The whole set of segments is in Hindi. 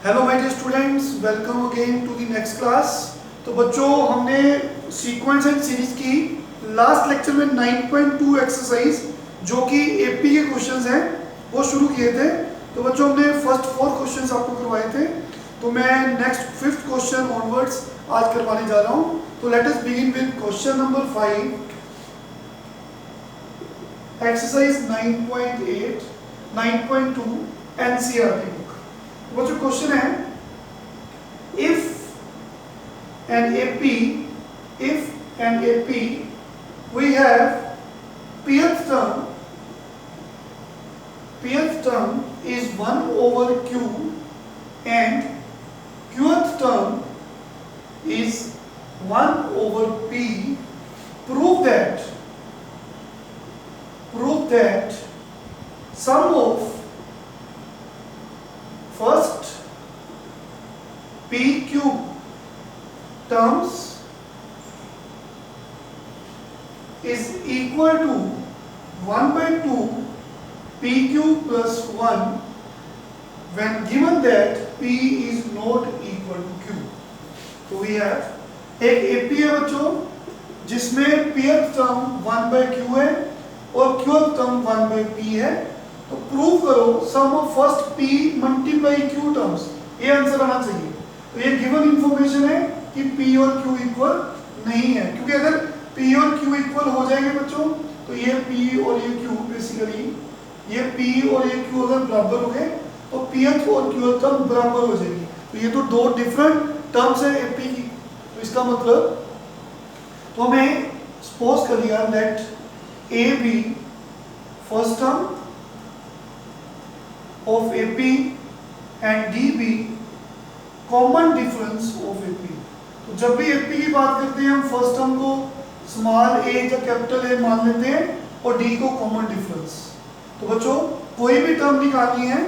Hello my dear students, welcome again to the next class. तो बच्चों, हमने सीक्वेंस एंड सीरीज की लास्ट लेक्चर में 9.2 एक्सरसाइज जो कि एपी के क्वेश्चंस हैं वो शुरू किए थे। तो बच्चों, हमने फर्स्ट 4 क्वेश्चंस आपको करवाए थे, तो मैं नेक्स्ट 5th क्वेश्चन ऑनवर्ड्स आज करवाने जा रहा हूँ। तो let us begin with question number 5, exercise 9.8 9.2 NCERT book. वो जो क्वेश्चन है, if an AP we have pth term is 1 over q and qth term is 1 over p, prove that sum of first p cube terms is equal to 1 by 2 p cube plus 1 when given that p is not equal to q। तो we have एक AP है बच्चों जिसमें pth टर्म 1 by q है और qth टर्म 1 by p है। तो प्रूव करो sum of first p multiply q terms, ये आंसर आना चाहिए। तो ये गिवन इंफॉर्मेशन है कि p और q इक्वल नहीं है, क्योंकि अगर p और q इक्वल हो जाएंगे बच्चों तो ये p और ये q बेसिकली ये p और ये q अगर बराबर हो गए तो pth और qth टर्म बराबर हो जाएगी। तो ये तो दो डिफरेंट टर्म्स है AP की। तो इसका मतलब तो हमें सपोज कर लिया let a B first term of AP and DB common difference of AP। तो जब भी AP की बात करते हैं हम फर्स्ट टर्म को स्मॉल a या कैपिटल A मान लेते हैं और D को कॉमन डिफरेंस। तो बच्चों, कोई भी टर्म निकालनी है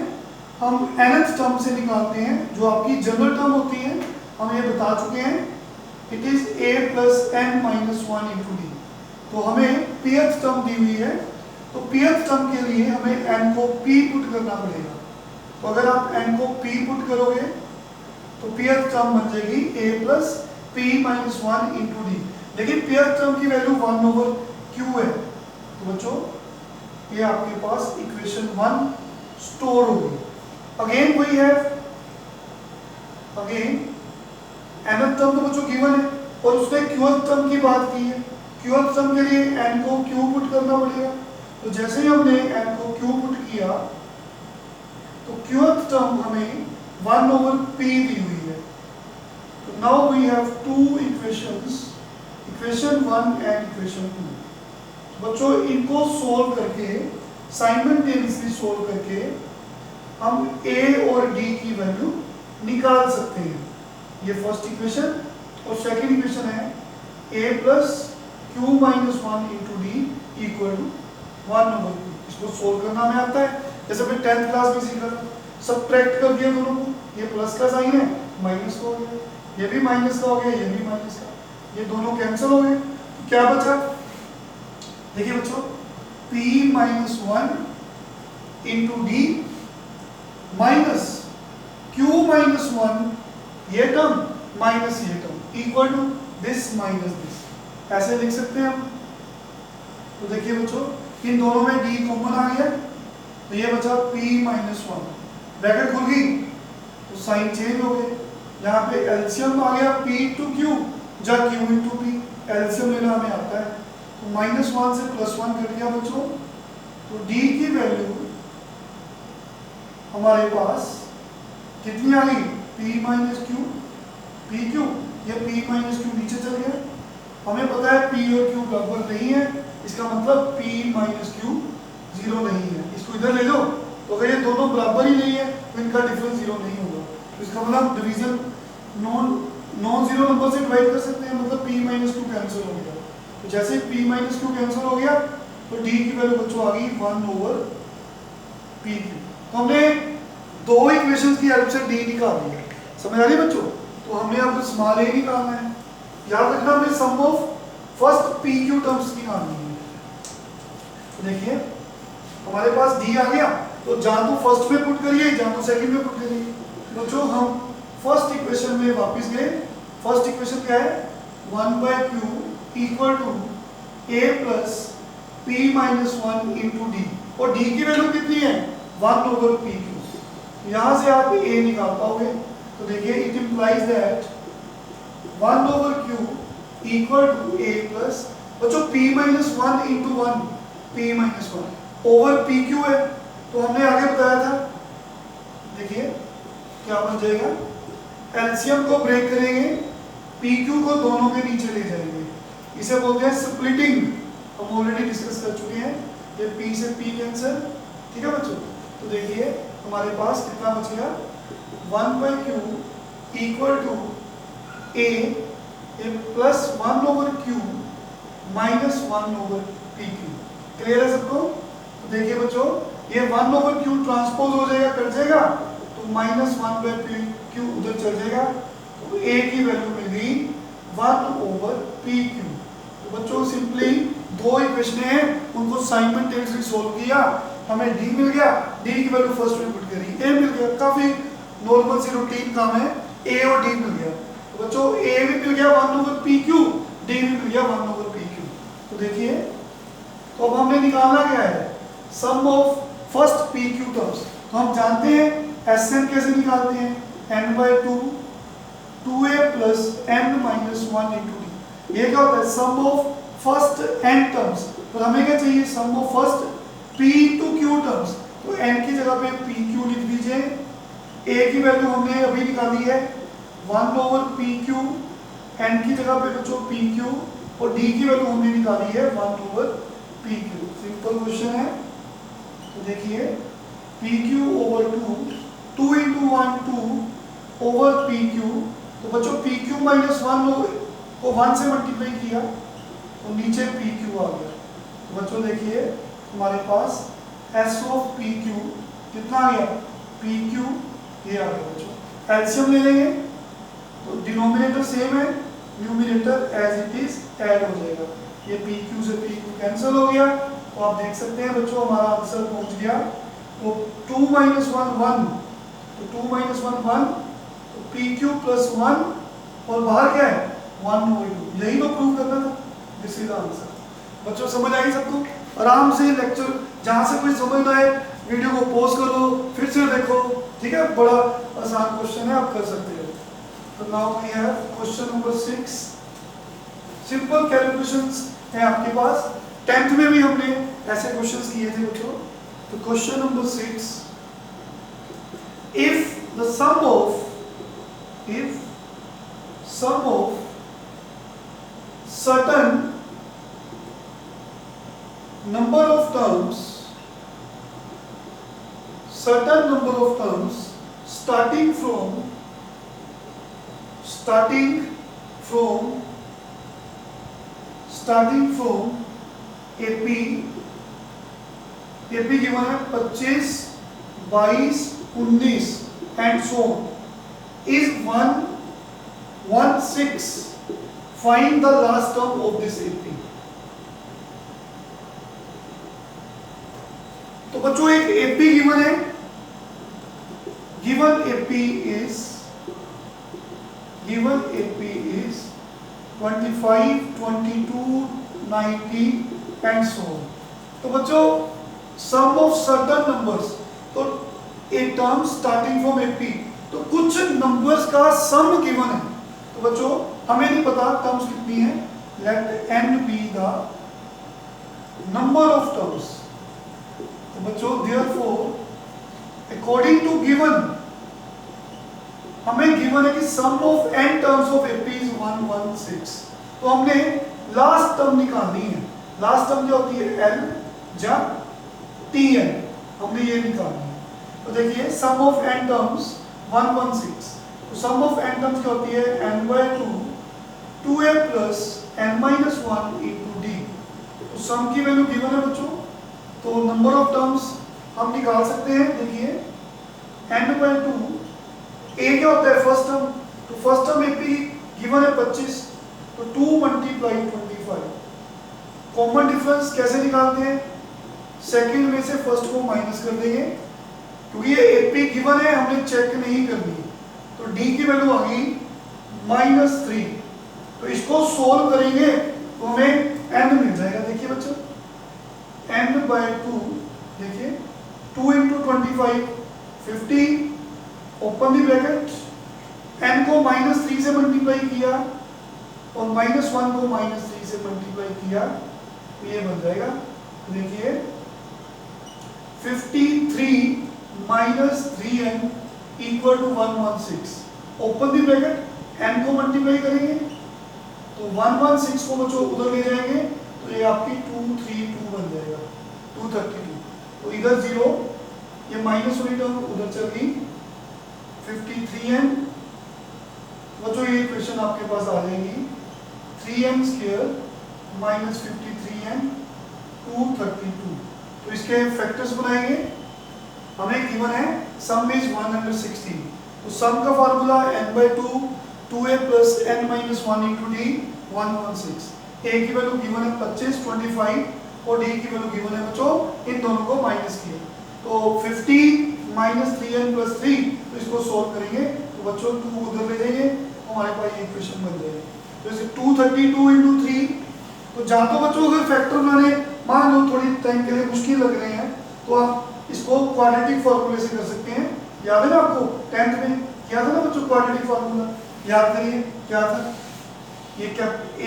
हम nth टर्म से निकालते हैं, जो आपकी जनरल टर्म होती है। हम ये बता चुके हैं, it is a plus n minus 1 into D। तो हमें pth टर्म दी हुई है, तो pth टर्म के लिए हमें n को p पुट करना पड़ेगा। तो अगर आप n को p पुट करोगे तो pth टर्म बन जाएगी a plus p minus 1 into d। लेकिन pth टर्म की वैल्यू 1 over q है। तो बच्चों, ये आपके पास इक्वेशन 1 स्टोर होगी। Again we have nth term तो बच्चों गिवन है और उसने qth टर्म की बात की है। qth टर्म के लिए n को q पुट करना पड़ेगा। तो जैसे ही हमने n को q पुट किया तो qth टर्म हमें 1 over p दी हुई है। तो now we have two equations, equation 1 and equation 2। बच्चों, इनको सोल्व करके साइमल्टेनियसली सोल्व करके हम a और d की वैल्यू निकाल सकते हैं। ये फर्स्ट इक्वेशन और सेकंड इक्वेशन है a plus q minus 1 into d equal to 1 over q। इसको सोल्व करना हमें आता है, जैसे मैं 10th क्लास में सीखा था। सब्ट्रैक्ट कर दिया दोनों को, ये प्लस का साइन है माइनस का हो गया, ये भी माइनस का हो गया, ये भी माइनस का, ये दोनों कैंसिल हो गए। तो क्या बचा? देखिए बच्चों, p minus 1 into d minus q minus 1 ये टर्म माइनस ये term equal to this minus this, ऐसे लिख सकते हैं हम। तो देखिए बच्चों, इन दोनों में d कॉमन आ गया, तो ये बचा p minus 1, ब्रैकेट खुल गई तो साइन चेंज हो गए। यहाँ पे एलसीएम आ गया p to q या q into p, एलसीएम लेना हमें आता है। तो -1 से +1 कट गया बच्चों। तो d की वैल्यू हमारे पास कितनी आ गई? p minus q, pq, ये p minus q नीचे चल गया। हमें पता है p और q बराबर नहीं है, इसका मतलब p minus q 0 नहीं है। इसको इधर ले लो, तो अगर ये दोनों बराबर ही नहीं है तो इनका डिफरेंस 0 नहीं होगा। तो इसका मतलब डिवीजन नॉन जीरो नंबर से डिवाइड कर सकते हैं, मतलब p minus q कैंसिल हो गया। तो जैसे p minus q कैंसिल हो गया तो d की वैल्यू बच्चों आ गई 1 over pq। तो हमने दो इक्वेशंस की हेल्प से d निकाल लिया। समझ आ रही है बच्चों? तो हमने अब स्मॉल a निकालना है। याद रखना, हमें सम ऑफ फर्स्ट pq टर्म्स निकालनी है। तो देखिए हमारे पास डी आ गया, तो जहां तो फर्स्ट में पुट करिए जहां तो सेकंड में पुट करिए। तो जो हम फर्स्ट इक्वेशन में वापस गए, फर्स्ट इक्वेशन क्या है, 1/q equal to a plus p minus 1 into D, और d की वैल्यू कितनी है 1/pq। यहाँ से आप a निकाल पाओगे, तो देखिए it implies that 1/q equal to a plus, बच्चों p minus 1 into 1 p minus 1 over pq है, तो हमने आगे बताया था, देखिए क्या बन जाएगा, एलसीएम को ब्रेक करेंगे, PQ को दोनों के नीचे ले जाएंगे, इसे बोलते हैं स्प्लिटिंग, हम ऑलरेडी डिस्कस कर चुके हैं, ये P से P कैंसिल, ठीक है बच्चों। तो देखिए हमारे पास कितना बच गया, 1/q equal to a plus 1/q minus 1/pq। Clear है सबको? तो देखिए बच्चों, ये 1/q ट्रांसपोज हो जाएगा, कट जाएगा, तो माइनस 1/pq उधर चल जाएगा, तो a की वैल्यू मिल गई 1/pq। तो बच्चों सिंपली दो इक्वेशन हैं, उनको साइमल्टेनियसली सॉल्व किया, हमें d मिल गया, d की वैल्यू फर्स्ट में पुट करी, a मिल गया, काफी नॉर्मल सी रूटीन काम है, a और d मिल गया। तो बच्चों a भी मिल गया 1/pq, d भी मिल गया 1/pq। तो देखिए, तो अब हमने निकालना क्या है, sum of first pq terms. तो हम जानते हैं Sn कैसे निकालते हैं, n/2 2a plus n minus 1 into d. ये क्या होता है, sum of first n terms. तो हमें क्या चाहिए, sum of first p to q terms. तो n की जगह पे pq लिख दीजिए, a की वैल्यू हमने अभी निकाली है 1/pq, n की जगह पे बच्चों pq, और d की वैल्यू हमने निकाली है 1/pq। सिंपल क्वेश्चन है। तो देखिए pq over 2 into 1 2 over pq, तो बच्चों pq माइनस 1 को 1 से मल्टीप्लाई किया, तो नीचे pq आ गया। तो बच्चों देखिए हमारे पास s ऑफ pq कितना आ गया, pq ये आ गया बच्चों। एलसीएम ले लेंगे, तो डिनोमिनेटर सेम है, numerator as it is add हो जाएगा, ये pq से pq कैंसिल हो गया। तो आप देख सकते हैं बच्चों हमारा आंसर पहुंच गया, तो 2 माइनस 1 1, तो 2 माइनस 1 1, तो pq प्लस 1, और बाहर क्या है 1/2, यही तो प्रूव करना था, दिस इज आंसर। बच्चों समझ आई सबको? आराम से लेक्चर, जहां से कोई समझ ना आए वीडियो को पॉज करो, फिर से देखो, ठीक है, बड़ा आसान क्वेश्चन है, आप कर सकते हो। तो now we have question number 6, simple calculations है आपके पास, 10th में भी हमने ऐसे क्वेश्चंस किए थे बच्चों। तो question number 6, if the sum of certain number of terms starting from AP given है 25, 22, 19 and so on is 116, find the last term of this AP। तो बच्चों एक AP गिवन है, given AP is 25, 22, 90 and so on। तो बच्चों सम ऑफ सर्टेन नंबर्स, तो a term starting from AP, तो कुछ नंबर्स का सम गिवन है। तो बच्चों हमें नहीं पता टर्म्स कितनी है, let n be the number of terms. तो बच्चों देयरफॉर अकॉर्डिंग टू गिवन, हमें गिवन है कि sum of n terms of AP is 116। तो हमने लास्ट टर्म निकालनी है, लास्ट टर्म क्या होती है L या Tn, हमने ये निकालनी है। तो देखिए सम ऑफ n टर्म्स 116, तो सम ऑफ n टर्म्स क्या होती है n/2 2a plus n minus 1 into D. तो सम की वैल्यू गिवन है बच्चों, तो नंबर ऑफ टर्म्स हम निकाल सकते हैं। देखिए n/2, a क्या होता है फर्स्ट टर्म, तो फर्स्ट टर्म AP गिवन है 25, तो 2 मल्टीप्लाई 25। कॉमन डिफरेंस कैसे निकालते हैं, सेकंड में से फर्स्ट को माइनस कर देंगे, क्योंकि ये AP गिवन है, हमने चेक नहीं करनी। तो डी की वैल्यू आ गई -3। तो इसको सोल्व करेंगे तो हमें n मिल जाएगा। देखिए बच्चों n/2, देखिए 2 × 25 50, ओपन दी ब्रैकेट, n को -3 से मल्टीप्लाई किया और -1 को -3 से मल्टीप्लाई किया तो ये बन जाएगा। देखिए 53 - 3n = 116, ओपन दी ब्रैकेट, n को मल्टीप्लाई करेंगे तो 116 को बच्चों उधर ले जाएंगे तो ये आपकी 232 बन जाएगा, 232। तो इधर 0, ये माइनस वाली टर्म उधर चल गई, 53n। बच्चों ये इक्वेशन आपके पास आ जाएगी 3n² - 53n 232। तो इसके फैक्टर्स बनाएंगे, हमें गिवन है सम इज 116। तो सम का formula n/2 2a + n - 1 × d 116। a की वैल्यू गिवन है 25 25 और d की वैल्यू गिवन है बच्चों, इन दोनों को माइनस किया तो 50 - 3n + 3। तो इसको सोल्व करेंगे तो बच्चों 2 उधर ले जाएंगे, हमारे पास ये इक्वेशन बन जाएगी। तो इसे 232 × 3। तो जहाँ तो बच्चों अगर फैक्टर बनाने मान लो थोड़ी टाइम के लिए मुश्किल लग रहे हैं तो आप इसको क्वाड्रेटिक फार्मूले से कर सकते हैं। याद है ना आपको 10th में किया था ना बच्चों क्वाड्रेटिक फार्मूला, याद करिए क्या था। ये ए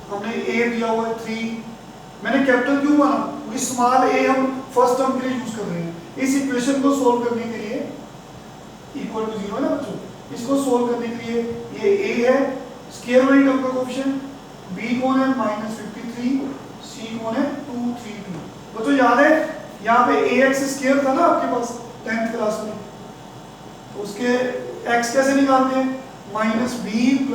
हमने a दिया हुआ है 3, मैंने कैपिटल क्यों माना क्योंकि स्मॉल a हम फर्स्ट टर्म के लिए यूज कर रहे हैं। इस इक्वेशन को सोल्व करने के लिए इक्वल टू 0 है ना बच्चों, इसको सोल्व करने के लिए ये a है स्क्वायर वाली टर्म का कोएफिशिएंट, b कौन है -53, c कौन है 232। बच्चों याद है यहाँ पे ax स्क्वायर था ना आपके पास 10th क्लास में, तो उसके x कैसे निकालते हैं -b +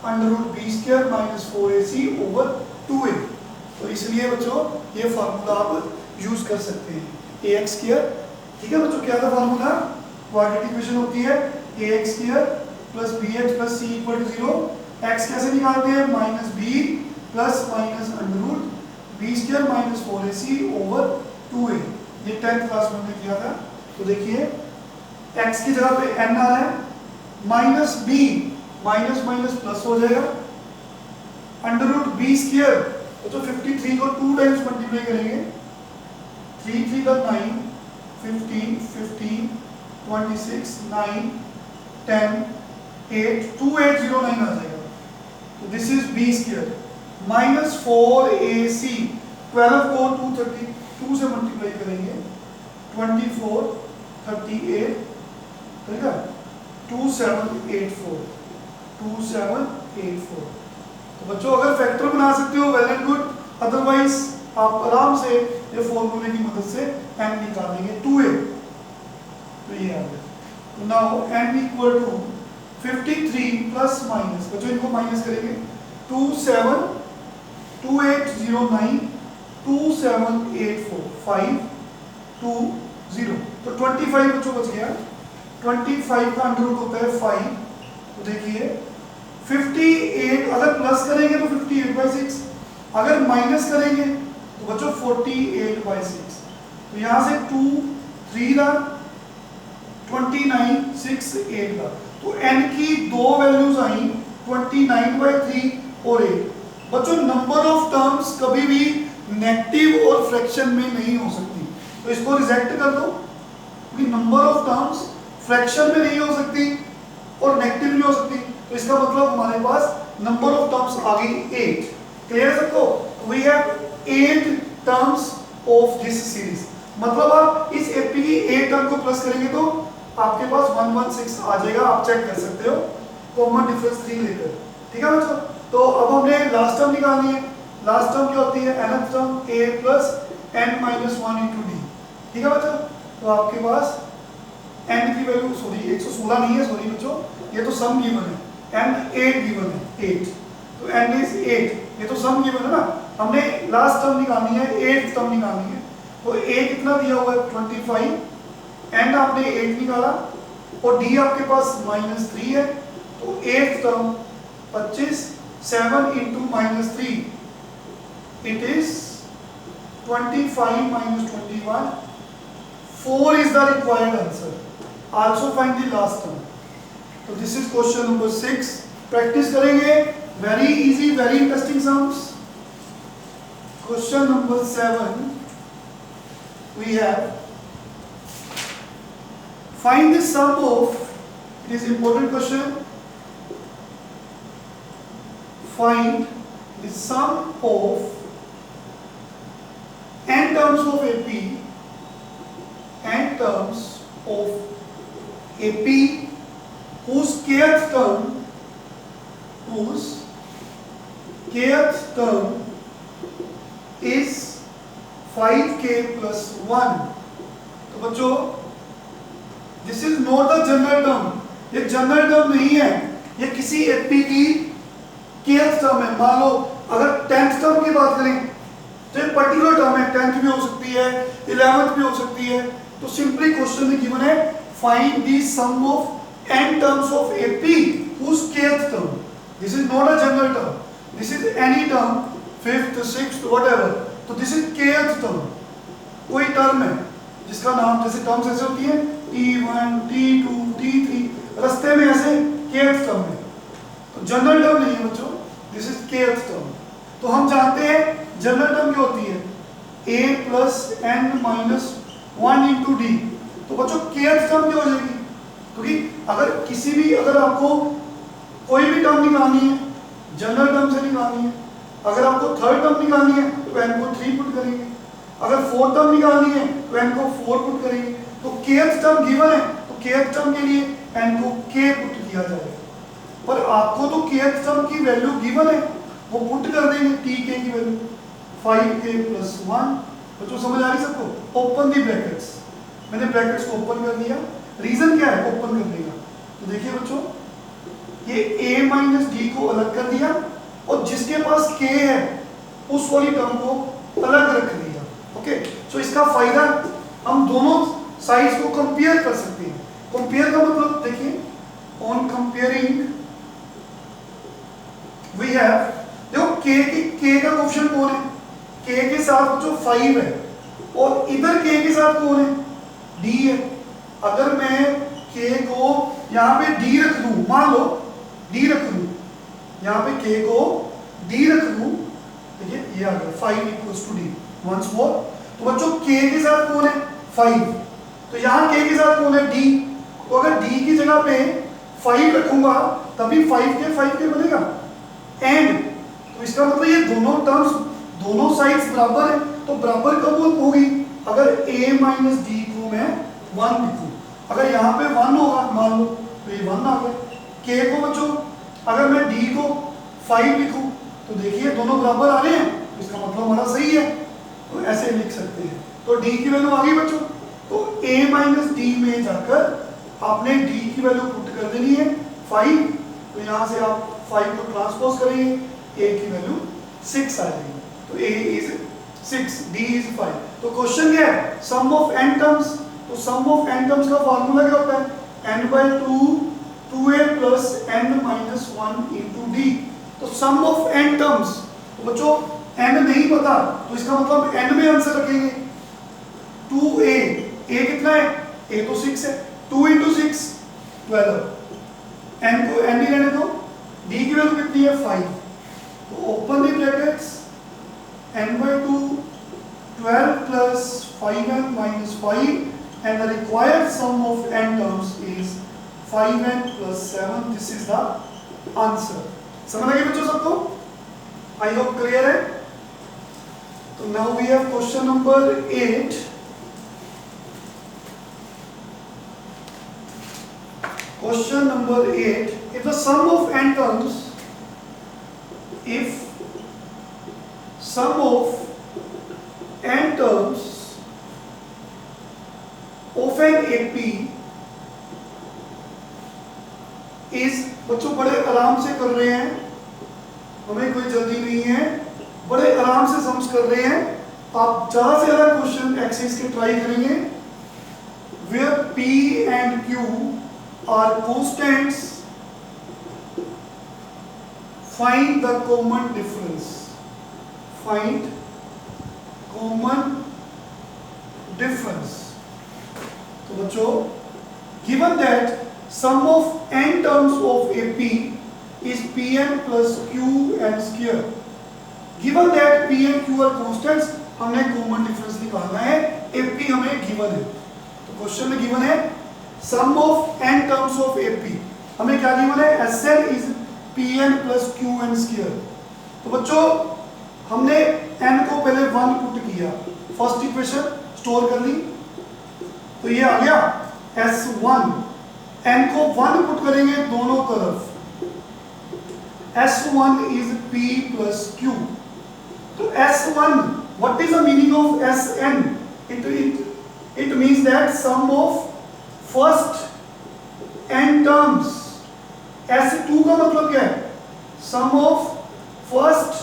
√b² - 4ac/2a। तो इसलिए बच्चों ये फार्मूला आप यूज कर सकते हैं ax²। ठीक है बच्चों, क्या था फार्मूला, क्वाड्रेटिक इक्वेशन होती है ax² + bx + c = 0। x कैसे निकालते हैं -b + √b² - 4ac/2a। ये 10th क्लास में हमने किया था। तो देखिए x की जगह पे n आ रहा है, -b माइनस माइनस प्लस हो जाएगा, √b²। तो 53 को 2 टाइम्स मल्टीप्लाई करेंगे, 3 3 का 9, 15 15 26 9 10 8 2809 आ जाएगा। तो दिस इज b² -4ac। 12 को 232 से मल्टीप्लाई करेंगे, 24 38 ठीक है 2784। तो बच्चों अगर फैक्टर बना सकते हो वेल एंड गुड, अदरवाइज आप आराम से ये फॉर्मूले की मदद से n निकालेंगे 2a। तो ये आ गया। नाउ n = 53 प्लस माइनस, बच्चों इनको माइनस करेंगे 27 2809 2784 520। तो 25 बच्चों बच गया, 25 का अंडर रूट होता है 5। तो देखिए 58 अगर प्लस करेंगे तो 58/6, अगर माइनस करेंगे तो बच्चों 48/6। तो यहां से 2 3 का 29 6 8 का। तो n की दो वैल्यूज आई 29/3 और 8। बच्चों नंबर ऑफ टर्म्स कभी भी नेगेटिव और फ्रैक्शन में नहीं हो सकती, तो इसको रिजेक्ट कर दो क्योंकि नंबर ऑफ टर्म्स फ्रैक्शन में नहीं हो सकती और नेगेटिव नहीं हो सकती। तो इसका मतलब हमारे पास नंबर ऑफ टर्म्स आ गई 8। क्लियर है सबको? We have 8 terms of this series. मतलब आप इस एपी की 8 टर्म को प्लस करेंगे तो आपके पास 116 आ जाएगा। आप चेक कर सकते हो कॉमन डिफरेंस 3 लेकर। ठीक है बच्चों, तो अब हमने लास्ट टर्म निकालनी है। लास्ट टर्म क्या होती है, nth term a + n - 1 × d। ठीक है बच्चों, तो आपके पास n की वैल्यू सॉरी 116 नहीं है, सॉरी बच्चों, ये तो सम गिवन है, n 8 गिवन है 8। तो n इज 8, ये तो सम गिवन है ना। हमने लास्ट टर्म निकालनी है, 8th टर्म निकालनी है। तो a कितना दिया हुआ है 25, n आपने 8 निकाला और d आपके पास -3 है। तो 8th term 25, 7 × -3 it is 25 - 21। 4 is the required answer। Also find the last term. तो this is question number 6। Practice करेंगे, very easy, very interesting sums. Question number 7 we have find the sum of, it is important question, find the sum of n terms of AP, n terms of AP whose kth term is 5k plus 1। तो बच्चों this is not the general term, ये जनरल टर्म नहीं है, ये किसी एपी की kth टर्म है। मान लो अगर 10th टर्म की बात करें तो एक पर्टिकुलर टर्म है, 10th भी हो सकती है, 11th भी हो सकती है। तो सिंपली क्वेश्चन में गिवन है find the sum of n terms of AP whose kth term, this is not a general term, this is any term, 5th 6th whatever। तो दिस इज kth टर्म, कोई टर्म है जिसका नाम, जैसे टर्म्स ऐसे होती है T1 T2 T3, रास्ते में ऐसे kth टर्म है। तो जनरल टर्म नहीं है बच्चों, दिस इज kth टर्म। तो हम जानते हैं जनरल टर्म क्या होती है, a plus n minus 1 into d। तो बच्चों kth टर्म क्या हो जाएगी, क्योंकि अगर आपको कोई भी टर्म निकालनी है जनरल टर्म से निकालनी है। अगर आपको थर्ड टर्म निकालनी है तो n को 3 पुट करेंगे, अगर फोर्थ टर्म निकालनी है तो n को 4 पुट करेंगे। तो kth टर्म गिवन है तो kth टर्म के लिए n को k पुट किया जाएगा। पर आपको तो kth टर्म की वैल्यू गिवन है, वो पुट कर देंगे tk की वैल्यू 5k plus 1। बच्चों समझ आ रही सबको? ओपन दी ब्रैकेट्स, मैंने ब्रैकेट्स को ओपन कर दिया। रीजन क्या है ओपन करने का, तो देखिए बच्चों ये a माइनस डी को अलग कर दिया और जिसके पास k है उस वाली टर्म को अलग रख दिया। ओके, सो इसका फायदा हम दोनों साइड्स को कंपेयर कर सकते हैं। कंपेयर का मतलब देखिए, ऑन कंपेयरिंग वी हैव, देखो k का कोएफिशिएंट कौन है, k के साथ बच्चों 5 है और इधर k के साथ कौन है, d है। अगर मैं k को यहाँ पे d रख दूं, मान लो d रख दूं, यहाँ पे k को d रख दूं, देखिए ये आ गया 5 equals to d once more. तो बच्चों k के साथ कौन है 5, तो यहाँ k के साथ कौन है d। तो अगर d की जगह पे 5 रखूंगा तभी 5k बनेगा एंड, तो इसका मतलब ये दोनों टर्म्स दोनों साइड्स बराबर है। तो बराबर कब होगी, अगर a माइनस डी को मैं 1 लिखूं। अगर यहाँ पे 1 होगा मान लो तो ये 1 आ गया। k को बच्चों अगर मैं d को 5 लिखूं तो देखिए दोनों बराबर आ रहे हैं, तो इसका मतलब हमारा सही है, तो ऐसे लिख सकते हैं। तो d की वैल्यू आ गई बच्चों, तो a माइनस डी में जाकर आपने d की वैल्यू पुट कर देनी है 5। तो यहाँ से आप 5 को ट्रांसपोज करेंगे, a की वैल्यू 6 आ जाएगी। तो a इज 6, d इज 5। तो क्वेश्चन क्या है, सम ऑफ n टर्म्स। तो सम ऑफ n टर्म्स का फार्मूला क्या होता है, n/2 2a plus n minus 1 into d। तो सम ऑफ n टर्म्स, तो बच्चों n नहीं पता तो इसका मतलब n में आंसर रखेंगे 2a, a कितना है, a तो 6 है, 2 into 6 12, n को n ही रहने दो, d की वैल्यू कितनी है 5। तो open the brackets, n/2 12 plus 5n minus 5 and the required sum of n terms is 5n plus 7। This is the answer। समझ आए बच्चों सबको? आई होप क्लियर है। तो now we have question number 8। Question number 8, if the sum of n terms, if sum of n terms of an AP is, बच्चों बड़े आराम से कर रहे हैं, हमें कोई जल्दी नहीं है, बड़े आराम से समझ कर रहे हैं। आप ज्यादा से ज्यादा क्वेश्चन एक्सरसाइज के ट्राई करेंगे। where P and Q are constants, find the common difference, find common difference। तो बच्चों given that sum of n terms of AP is Pn plus Qn square. Given that P and Q are constants, हमने कॉमन डिफरेंस निकालना है, AP हमें गिवन है। तो क्वेश्चन में गिवन है sum of n terms of AP, हमें क्या गिवन है, Sn is Pn plus Qn square। तो बच्चों हमने n को पहले 1 पुट किया, फर्स्ट इक्वेशन स्टोर कर ली, तो ये आ गया S1, n को 1 पुट करेंगे दोनों तरफ, S1 is P plus Q। तो S1, what is the meaning of Sn? It means that sum of first n terms। S2 का मतलब क्या है, sum of first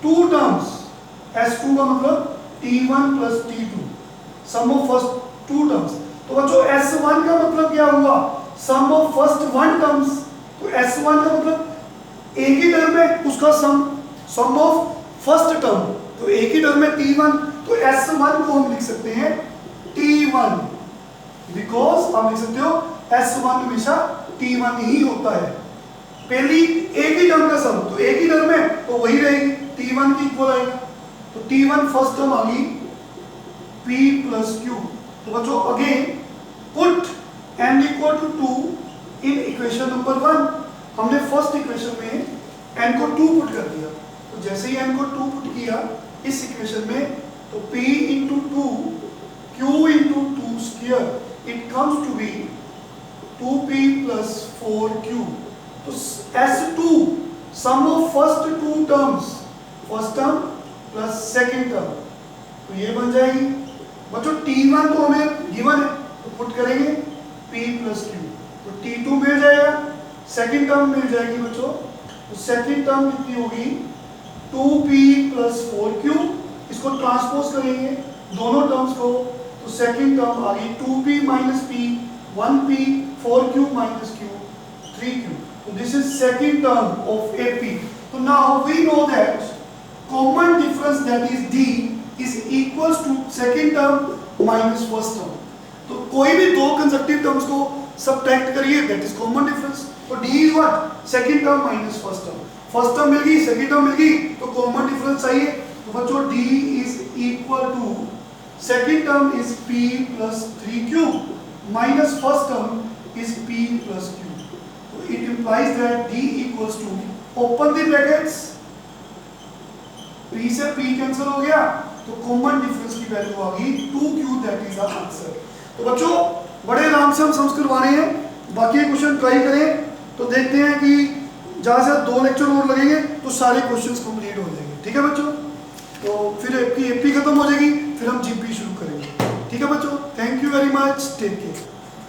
2 terms। S2 का मतलब T1 plus T2, sum of first 2 terms। तो बच्चों S1 का मतलब क्या हुआ, sum of first 1 terms। तो S1 का मतलब एक ही टर्म है उसका सम ऑफ फर्स्ट टर्म, तो एक ही टर्म है T1, तो S1 को हम लिख सकते हैं T1, बिकॉज आप लिख सकते हो S1 हमेशा T1 ही होता है। पहली एक ही टर्म का सम, तो एक ही टर्म है तो वही रहेगी, T1 की इक्वल आएगा, तो T1 फर्स्ट टर्म आ गई P plus Q। तो बच्चों again put n equal to 2 in equation number 1। हमने फर्स्ट इक्वेशन में n को 2 पुट कर दिया, तो जैसे ही n को 2 पुट किया इस इक्वेशन में, तो p into 2 q into 2 square, it comes to be 2p plus 4q। तो S2 sum of first 2 terms, first term plus second term, तो ये बन जाएगी। बच्चों T1 तो हमें गिवन है, तो पुट करेंगे p plus q, तो T2 मिल जाएगा, सेकंड टर्म मिल जाएगी बच्चों, तो सेकंड टर्म कितनी होगी 2p plus 4q। इसको ट्रांसपोज करेंगे दोनों टर्म्स को, तो सेकंड टर्म आ गई 2p minus p 1p 4q minus q 3q। तो this is second term of AP। तो now we know that common difference that is D is equals to second term minus first term. तो कोई भी दो कंसेक्टिव टर्म्स को सबट्रैक्ट करिए, दैट इज कॉमन डिफरेंस। तो D is what, second term minus first term, first term मिल गई सेकंड टर्म मिल गई, तो कॉमन डिफरेंस चाहिए। तो बच्चों D is equal to second term is P plus 3q minus first term is P plus q। तो it implies that D equals to, open the brackets, P से P कैंसिल हो गया, तो कॉमन डिफरेंस की वैल्यू आ गई 2q, that is our answer. तो बच्चों बड़े आराम से हम सम्स करवाने हैं, बाकी क्वेश्चन ट्राई करें, तो देखते हैं कि जहाँ से 2 लेक्चर और लगेंगे तो सारे क्वेश्चंस कंप्लीट हो जाएंगे। ठीक है बच्चों, तो फिर आपकी AP खत्म हो जाएगी, फिर हम GP शुरू करेंगे। ठीक है बच्चों, thank you very much, take care.